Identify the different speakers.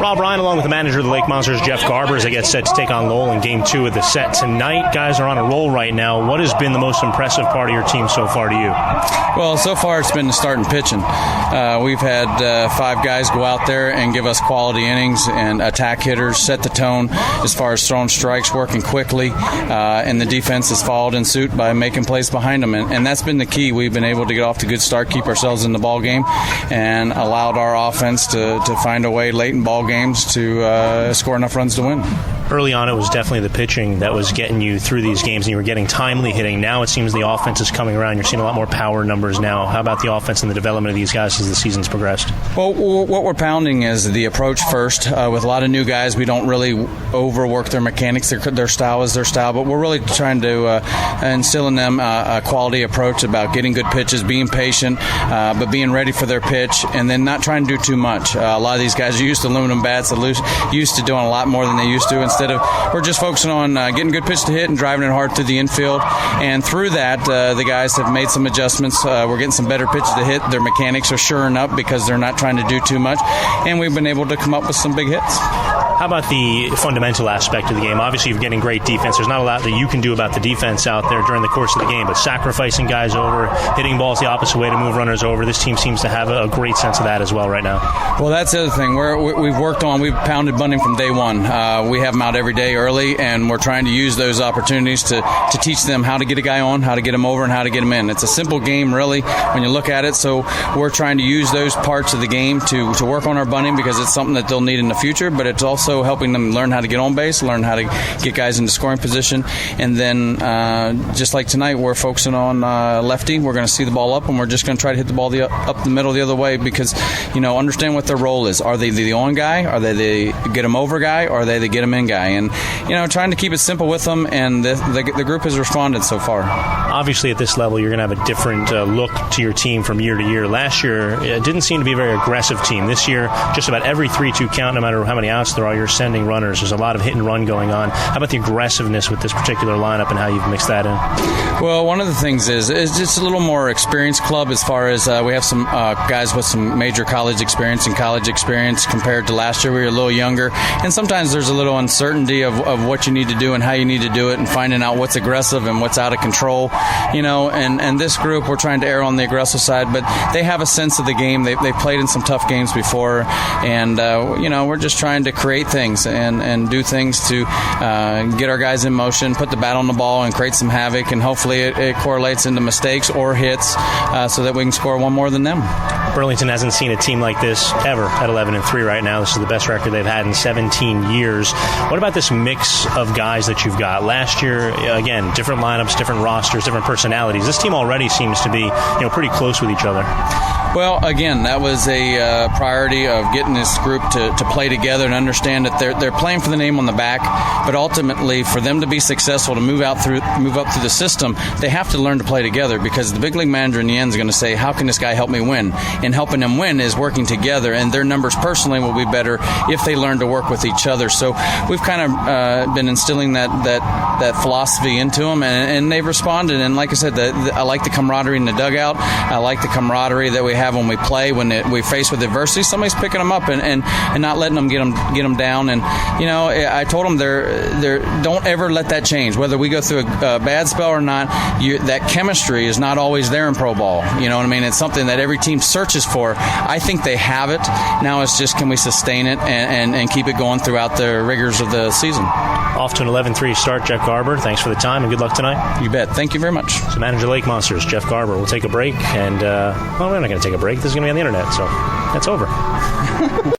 Speaker 1: Rob Ryan, along with the manager of the Lake Monsters, Jeff Garber, as they get set to take on Lowell in Game 2 of the set tonight. Guys are on a roll right now. What has been the most impressive part of your team so far to you?
Speaker 2: Well, so far it's been the starting pitching. We've had 5 guys go out there and give us quality innings and attack hitters, set the tone as far as throwing strikes, working quickly, and the defense has followed in suit by making plays behind them. And that's been the key. We've been able to get off to a good start, keep ourselves in the ball game, and allowed our offense to find a way late in ball games to score enough runs to win.
Speaker 1: Early on, it was definitely the pitching that was getting you through these games, and you were getting timely hitting. Now it seems the offense is coming around. You're seeing a lot more power numbers now. How about the offense and the development of these guys as the season's progressed?
Speaker 2: Well, what we're pounding is the approach first. With a lot of new guys, we don't really overwork their mechanics. Their style is their style, but we're really trying to instill in them a quality approach about getting good pitches, being patient, but being ready for their pitch, and then not trying to do too much. A lot of these guys are used to aluminum bats, used to doing a lot more than they used to. Instead of, we're just focusing on getting good pitch to hit and driving it hard through the infield. And through that, the guys have made some adjustments. We're getting some better pitches to hit. Their mechanics are shoring up because they're not trying to do too much. And we've been able to come up with some big hits.
Speaker 1: How about the fundamental aspect of the game? Obviously, you're getting great defense. There's not a lot that you can do about the defense out there during the course of the game, but sacrificing guys over, hitting balls the opposite way to move runners over, this team seems to have a great sense of that as well right now.
Speaker 2: Well, that's the other thing. We've pounded bunting from day one. We have them out every day early, and we're trying to use those opportunities to teach them how to get a guy on, how to get him over, and how to get him in. It's a simple game, really, when you look at it. So we're trying to use those parts of the game to work on our bunting because it's something that they'll need in the future, but it's also helping them learn how to get on base, learn how to get guys into scoring position. And then just like tonight, we're focusing on lefty. We're going to see the ball up, and we're just going to try to hit the ball up the middle the other way because, understand what their role is. Are they the on guy? Are they the get them over guy? Or are they the get them in guy? And, trying to keep it simple with them, and the group has responded so far.
Speaker 1: Obviously, at this level, you're going to have a different look to your team from year to year. Last year, it didn't seem to be a very aggressive team. This year, just about every 3-2 count, no matter how many outs there are, you're sending runners. There's a lot of hit and run going on. How about the aggressiveness with this particular lineup and how you've mixed that in?
Speaker 2: Well, one of the things is just a little more experienced club as far as we have some guys with some major college experience and college experience compared to last year. We were a little younger, and sometimes there's a little uncertainty of what you need to do and how you need to do it and finding out what's aggressive and what's out of control. And this group, we're trying to err on the aggressive side, but they have a sense of the game. They've played in some tough games before, and we're just trying to create things and do things to get our guys in motion, put the bat on the ball, and create some havoc, and hopefully it correlates into mistakes or hits so that we can score one more than them.
Speaker 1: Burlington hasn't seen a team like this ever at 11-3 right now. This is the best record they've had in 17 years. What about this mix of guys that you've got? Last year, again, different lineups, different rosters, different personalities. This team already seems to be pretty close with each other.
Speaker 2: Well, again, that was a priority of getting this group to play together and understand that they're playing for the name on the back, but ultimately for them to be successful, to move up through the system, they have to learn to play together because the big league manager in the end is going to say, how can this guy help me win? And helping them win is working together, and their numbers personally will be better if they learn to work with each other. So we've kind of been instilling that philosophy into them, and they've responded. And like I said, I like the camaraderie in the dugout. I like the camaraderie that we have when we play, when we face with adversity. Somebody's picking them up and not letting them get them down. And I told them don't ever let that change. Whether we go through a bad spell or not, that chemistry is not always there in pro ball. You know what I mean? It's something that every team searches for. I think they have it. Now it's just, can we sustain it and keep it going throughout the rigors of the season?
Speaker 1: Off to an 11-3 start, Jeff Garber. Thanks for the time and good luck tonight.
Speaker 2: You bet. Thank you very much.
Speaker 1: So manager Lake Monsters, Jeff Garber. We'll take a break, and we're not going to take a break. This is going to be on the internet, so that's over.